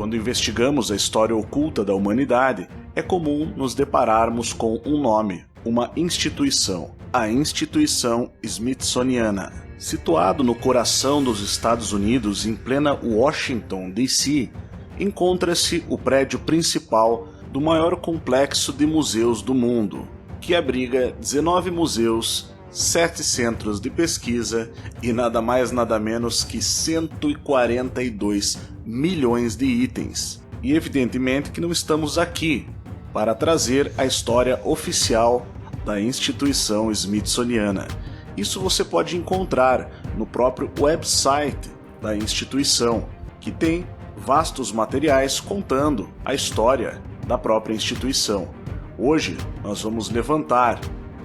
Quando investigamos a história oculta da humanidade, é comum nos depararmos com um nome, uma instituição, a Instituição Smithsoniana. Situado no coração dos Estados Unidos, em plena Washington, D.C., encontra-se o prédio principal do maior complexo de museus do mundo, que abriga 19 museus, 7 centros de pesquisa e nada mais nada menos que 142 milhões de itens. E evidentemente que não estamos aqui para trazer a história oficial da Instituição Smithsoniana. Isso você pode encontrar no próprio website da instituição, que tem vastos materiais contando a história da própria instituição. Hoje nós vamos levantar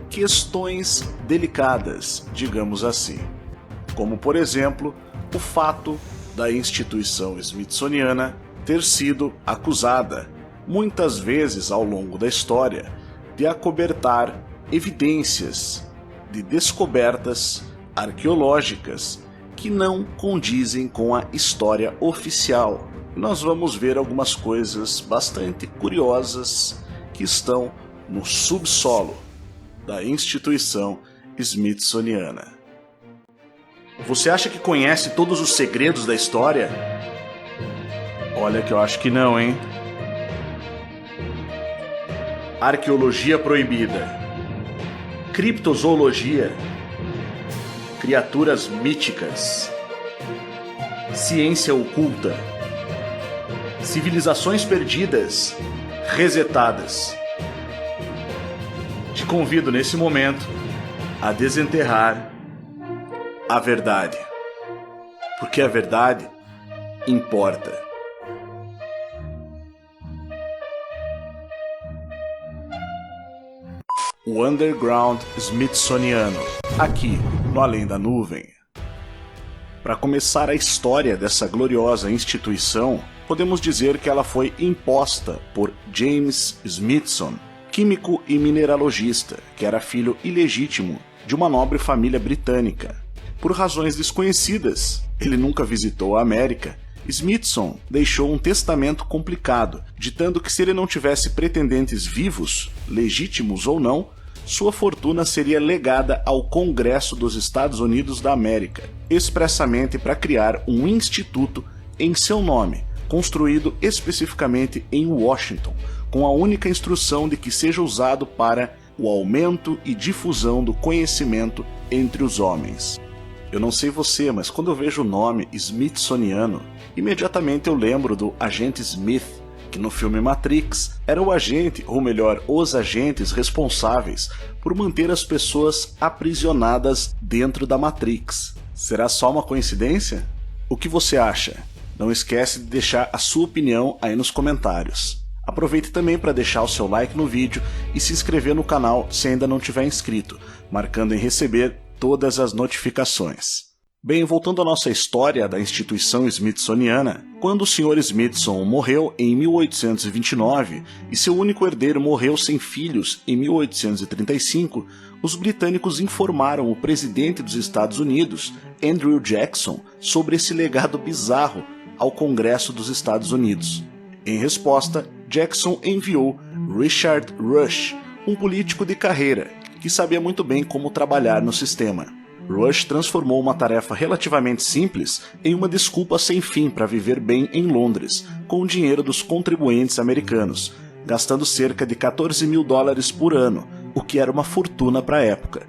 questões delicadas, digamos assim, como por exemplo o fato da instituição Smithsoniana ter sido acusada, muitas vezes ao longo da história, de acobertar evidências de descobertas arqueológicas que não condizem com a história oficial. Nós vamos ver algumas coisas bastante curiosas que estão no subsolo da instituição Smithsoniana. Você acha que conhece todos os segredos da história? Olha que eu acho que não, hein? Arqueologia proibida, criptozoologia, criaturas míticas, ciência oculta, civilizações perdidas, resetadas. Te convido nesse momento a desenterrar a verdade, porque a verdade importa. O Underground Smithsoniano, aqui no Além da Nuvem. Para começar a história dessa gloriosa instituição, podemos dizer que ela foi imposta por James Smithson, químico e mineralogista, que era filho ilegítimo de uma nobre família britânica. Por razões desconhecidas, ele nunca visitou a América. Smithson deixou um testamento complicado, ditando que se ele não tivesse pretendentes vivos, legítimos ou não, sua fortuna seria legada ao Congresso dos Estados Unidos da América, expressamente para criar um instituto em seu nome, construído especificamente em Washington, com a única instrução de que seja usado para o aumento e difusão do conhecimento entre os homens. Eu não sei você, mas quando eu vejo o nome Smithsoniano, imediatamente eu lembro do agente Smith, que no filme Matrix era o agente, ou melhor, os agentes responsáveis por manter as pessoas aprisionadas dentro da Matrix. Será só uma coincidência? O que você acha? Não esquece de deixar a sua opinião aí nos comentários. Aproveite também para deixar o seu like no vídeo e se inscrever no canal se ainda não tiver inscrito, marcando em receber todas as notificações. Bem, voltando à nossa história da instituição Smithsoniana, quando o Sr. Smithson morreu em 1829 e seu único herdeiro morreu sem filhos em 1835, os britânicos informaram o presidente dos Estados Unidos, Andrew Jackson, sobre esse legado bizarro ao Congresso dos Estados Unidos. Em resposta, Jackson enviou Richard Rush, um político de carreira que sabia muito bem como trabalhar no sistema. Rush transformou uma tarefa relativamente simples em uma desculpa sem fim para viver bem em Londres, com o dinheiro dos contribuintes americanos, gastando cerca de $14 mil por ano, o que era uma fortuna para a época.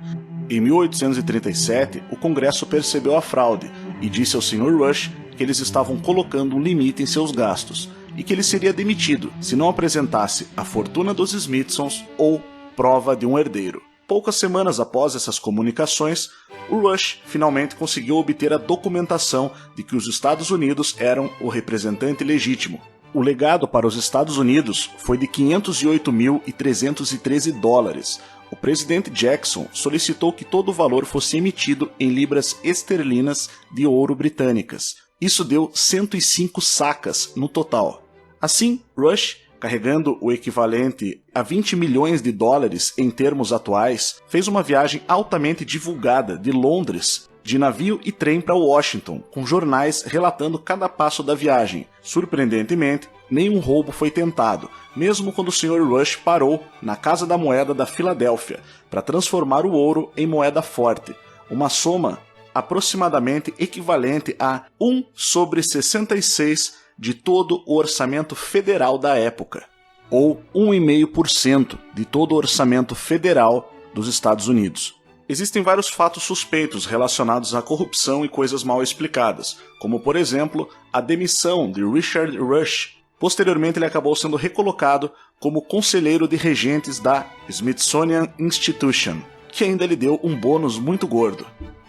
Em 1837, o Congresso percebeu a fraude e disse ao Sr. Rush que eles estavam colocando um limite em seus gastos e que ele seria demitido se não apresentasse a fortuna dos Smithsons ou prova de um herdeiro. Poucas semanas após essas comunicações, o Rush finalmente conseguiu obter a documentação de que os Estados Unidos eram o representante legítimo. O legado para os Estados Unidos foi de $508.313. O presidente Jackson solicitou que todo o valor fosse emitido em libras esterlinas de ouro britânicas. Isso deu 105 sacas no total. Assim, Rush, carregando o equivalente a $20 milhões em termos atuais, fez uma viagem altamente divulgada de Londres de navio e trem para Washington, com jornais relatando cada passo da viagem. Surpreendentemente, nenhum roubo foi tentado, mesmo quando o Sr. Rush parou na Casa da Moeda da Filadélfia para transformar o ouro em moeda forte, uma soma aproximadamente equivalente a 1/66 de todo o orçamento federal da época, ou 1,5% de todo o orçamento federal dos Estados Unidos. Existem vários fatos suspeitos relacionados à corrupção e coisas mal explicadas, como por exemplo a demissão de Richard Rush. Posteriormente ele acabou sendo recolocado como conselheiro de regentes da Smithsonian Institution, que ainda lhe deu um bônus muito gordo.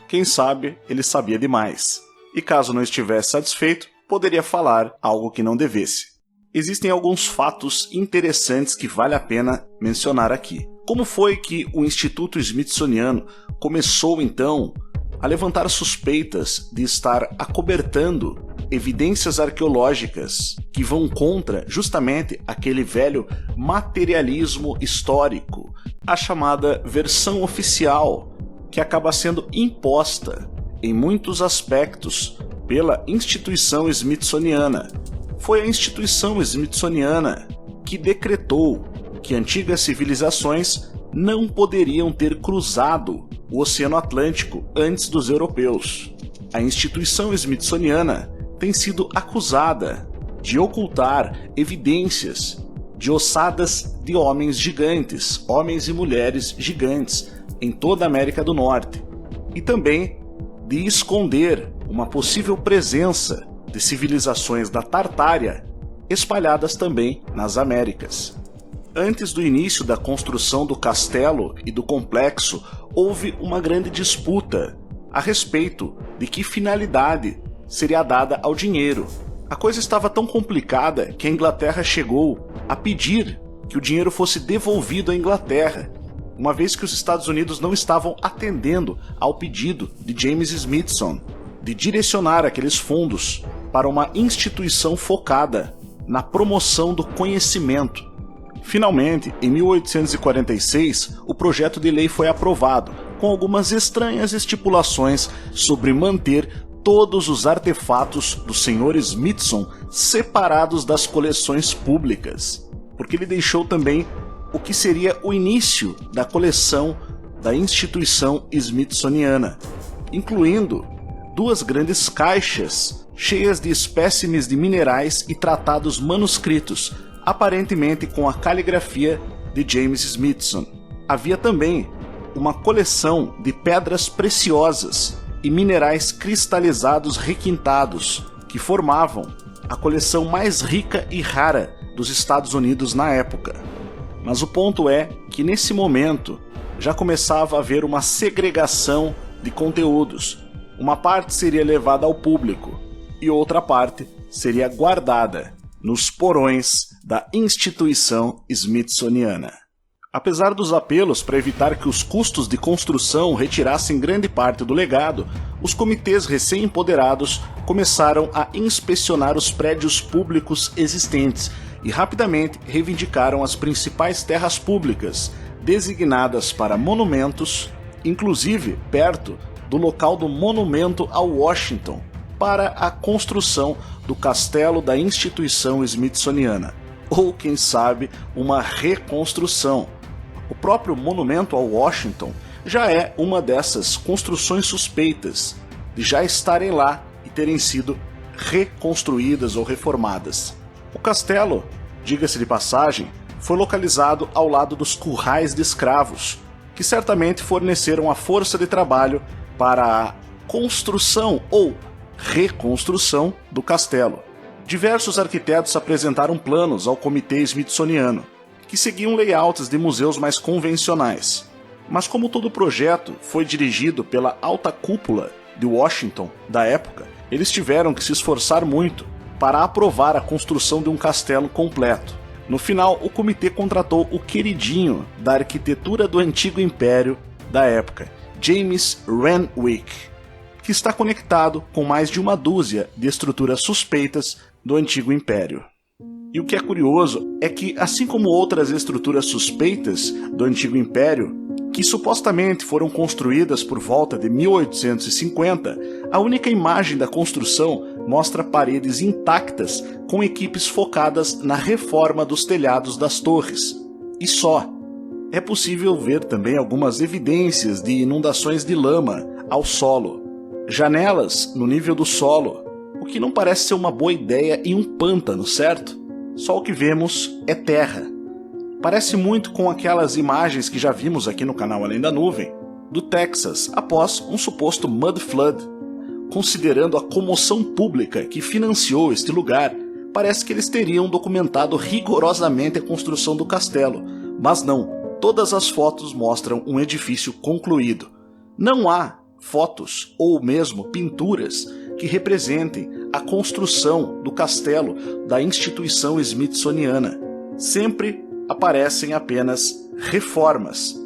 Quem sabe ele sabia demais. E caso não estivesse satisfeito, poderia falar algo que não devesse. Existem alguns fatos interessantes que vale a pena mencionar aqui. Como foi que o Instituto Smithsoniano começou então a levantar suspeitas de estar acobertando evidências arqueológicas que vão contra justamente aquele velho materialismo histórico, a chamada versão oficial, que acaba sendo imposta em muitos aspectos pela instituição smithsoniana. Foi a instituição smithsoniana que decretou que antigas civilizações não poderiam ter cruzado o Oceano Atlântico antes dos europeus. A instituição smithsoniana tem sido acusada de ocultar evidências de ossadas de homens gigantes, homens e mulheres gigantes, em toda a América do Norte, e também de esconder uma possível presença de civilizações da Tartária espalhadas também nas Américas. Antes do início da construção do castelo e do complexo, houve uma grande disputa a respeito de que finalidade seria dada ao dinheiro. A coisa estava tão complicada que a Inglaterra chegou a pedir que o dinheiro fosse devolvido à Inglaterra, uma vez que os Estados Unidos não estavam atendendo ao pedido de James Smithson de direcionar aqueles fundos para uma instituição focada na promoção do conhecimento. Finalmente, em 1846, o projeto de lei foi aprovado, com algumas estranhas estipulações sobre manter todos os artefatos do Sr. Smithson separados das coleções públicas, porque ele deixou também o que seria o início da coleção da instituição smithsoniana, incluindo 2 grandes caixas cheias de espécimes de minerais e tratados manuscritos, aparentemente com a caligrafia de James Smithson. Havia também uma coleção de pedras preciosas e minerais cristalizados requintados, que formavam a coleção mais rica e rara dos Estados Unidos na época. Mas o ponto é que nesse momento já começava a haver uma segregação de conteúdos. Uma parte seria levada ao público e outra parte seria guardada nos porões da instituição smithsoniana. Apesar dos apelos para evitar que os custos de construção retirassem grande parte do legado, os comitês recém-empoderados começaram a inspecionar os prédios públicos existentes e rapidamente reivindicaram as principais terras públicas, designadas para monumentos, inclusive perto do local do monumento a Washington, para a construção do castelo da instituição smithsoniana, ou quem sabe uma reconstrução. O próprio monumento a Washington já é uma dessas construções suspeitas de já estarem lá e terem sido reconstruídas ou reformadas. O castelo, diga-se de passagem, foi localizado ao lado dos currais de escravos, que certamente forneceram a força de trabalho para a construção ou reconstrução do castelo. Diversos arquitetos apresentaram planos ao comitê smithsoniano, que seguiam layouts de museus mais convencionais. Mas como todo projeto foi dirigido pela alta cúpula de Washington da época, eles tiveram que se esforçar muito para aprovar a construção de um castelo completo. No final, o comitê contratou o queridinho da arquitetura do antigo império da época, James Renwick, que está conectado com mais de uma dúzia de estruturas suspeitas do antigo império. E o que é curioso é que, assim como outras estruturas suspeitas do antigo império, que supostamente foram construídas por volta de 1850, a única imagem da construção mostra paredes intactas com equipes focadas na reforma dos telhados das torres. E só. É possível ver também algumas evidências de inundações de lama ao solo, janelas no nível do solo, o que não parece ser uma boa ideia em um pântano, certo? Só o que vemos é terra. Parece muito com aquelas imagens que já vimos aqui no canal Além da Nuvem, do Texas, após um suposto mud flood. Considerando a comoção pública que financiou este lugar, parece que eles teriam documentado rigorosamente a construção do castelo, mas não, todas as fotos mostram um edifício concluído. Não há fotos ou mesmo pinturas que representem a construção do castelo da instituição smithsoniana. Sempre aparecem apenas reformas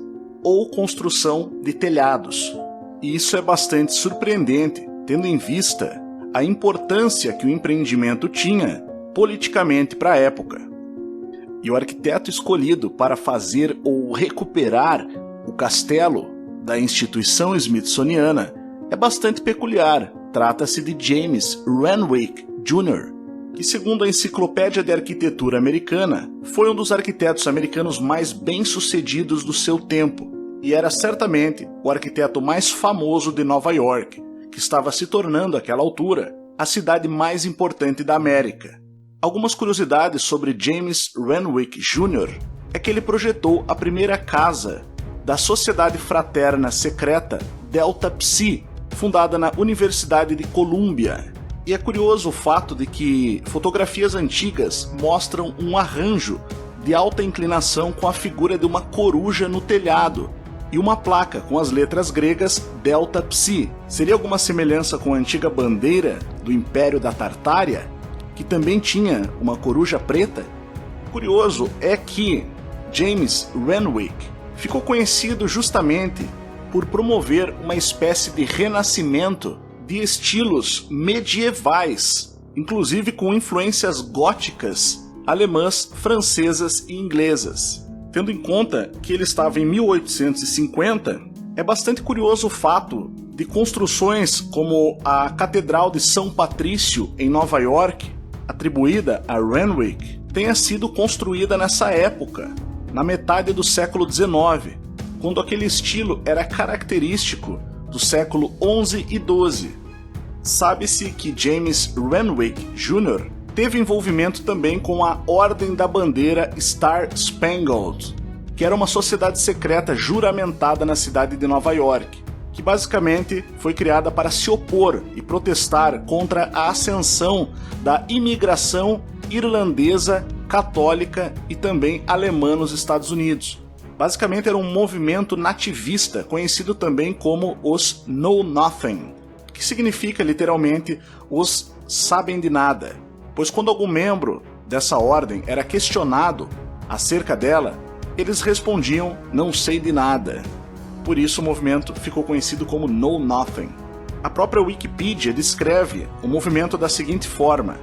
ou construção de telhados. E isso é bastante surpreendente, tendo em vista a importância que o empreendimento tinha politicamente para a época. E o arquiteto escolhido para fazer ou recuperar o castelo da instituição smithsoniana é bastante peculiar. Trata-se de James Renwick Jr., que, segundo a Enciclopédia de Arquitetura Americana, foi um dos arquitetos americanos mais bem-sucedidos do seu tempo e era certamente o arquiteto mais famoso de Nova York, que estava se tornando, àquela altura, a cidade mais importante da América. Algumas curiosidades sobre James Renwick Jr. é que ele projetou a primeira casa da Sociedade Fraterna Secreta Delta Psi, fundada na Universidade de Colômbia. E é curioso o fato de que fotografias antigas mostram um arranjo de alta inclinação com a figura de uma coruja no telhado e uma placa com as letras gregas Delta Psi. Seria alguma semelhança com a antiga bandeira do Império da Tartária, que também tinha uma coruja preta? Curioso é que James Renwick ficou conhecido justamente por promover uma espécie de renascimento de estilos medievais, inclusive com influências góticas, alemãs, francesas e inglesas. Tendo em conta que ele estava em 1850, é bastante curioso o fato de construções como a Catedral de São Patrício em Nova York, atribuída a Renwick, tenha sido construída nessa época, na metade do século XIX, quando aquele estilo era característico do século XI e XII. Sabe-se que James Renwick Jr. teve envolvimento também com a Ordem da Bandeira Star Spangled, que era uma sociedade secreta juramentada na cidade de Nova York, que basicamente foi criada para se opor e protestar contra a ascensão da imigração irlandesa, católica e também alemã nos Estados Unidos. Basicamente era um movimento nativista, conhecido também como os Know Nothing, que significa literalmente os sabem de nada, pois quando algum membro dessa ordem era questionado acerca dela, eles respondiam não sei de nada. Por isso o movimento ficou conhecido como Know Nothing. A própria Wikipedia descreve o movimento da seguinte forma: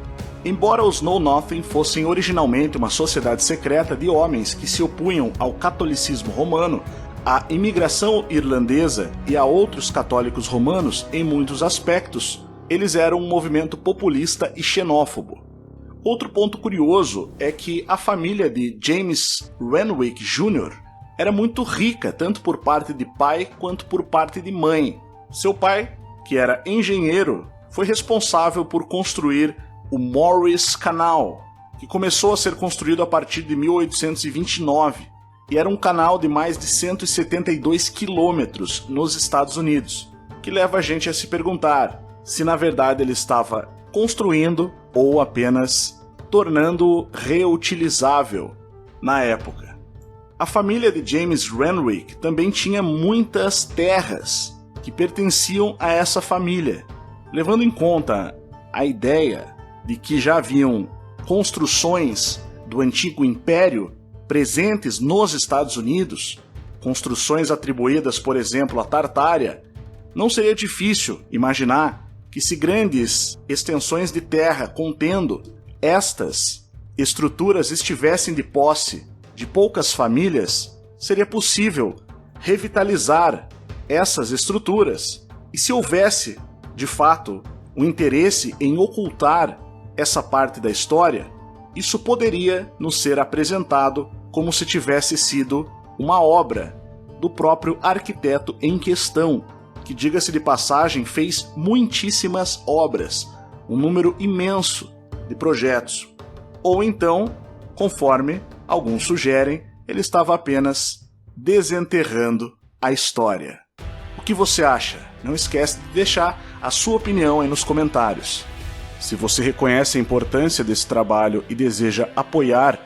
embora os Know Nothing fossem originalmente uma sociedade secreta de homens que se opunham ao catolicismo romano, à imigração irlandesa e a outros católicos romanos em muitos aspectos, eles eram um movimento populista e xenófobo. Outro ponto curioso é que a família de James Renwick Jr. era muito rica, tanto por parte de pai quanto por parte de mãe. Seu pai, que era engenheiro, foi responsável por construir o Morris Canal, que começou a ser construído a partir de 1829, e era um canal de mais de 172 quilômetros nos Estados Unidos, que leva a gente a se perguntar se na verdade ele estava construindo ou apenas tornando reutilizável na época. A família de James Renwick também tinha muitas terras que pertenciam a essa família, levando em conta a ideia de que já haviam construções do antigo império presentes nos Estados Unidos, construções atribuídas, por exemplo, à Tartária, não seria difícil imaginar que se grandes extensões de terra contendo estas estruturas estivessem de posse de poucas famílias, seria possível revitalizar essas estruturas. E se houvesse, de fato, um interesse em ocultar essa parte da história, isso poderia nos ser apresentado como se tivesse sido uma obra do próprio arquiteto em questão, que, diga-se de passagem, fez muitíssimas obras, um número imenso de projetos. Ou então, conforme alguns sugerem, ele estava apenas desenterrando a história. O que você acha? Não esquece de deixar a sua opinião aí nos comentários. Se você reconhece a importância desse trabalho e deseja apoiar,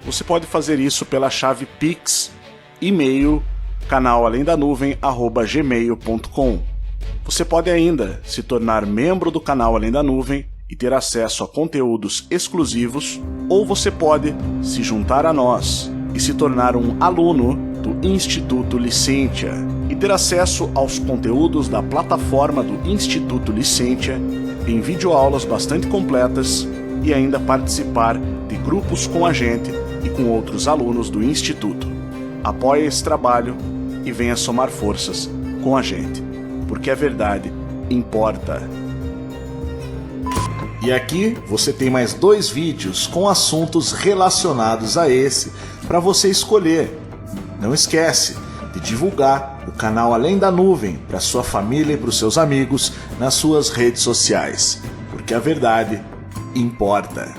você pode fazer isso pela chave Pix, e-mail, canalalemdanuvem@gmail.com. Você pode ainda se tornar membro do canal Além da Nuvem e ter acesso a conteúdos exclusivos, ou você pode se juntar a nós e se tornar um aluno do Instituto Licentia e ter acesso aos conteúdos da plataforma do Instituto Licentia em videoaulas bastante completas e ainda participar de grupos com a gente e com outros alunos do Instituto. Apoie esse trabalho e venha somar forças com a gente, porque a verdade importa. E aqui você tem mais 2 vídeos com assuntos relacionados a esse para você escolher. Não esquece de divulgar o canal Além da Nuvem para sua família e para os seus amigos nas suas redes sociais, porque a verdade importa.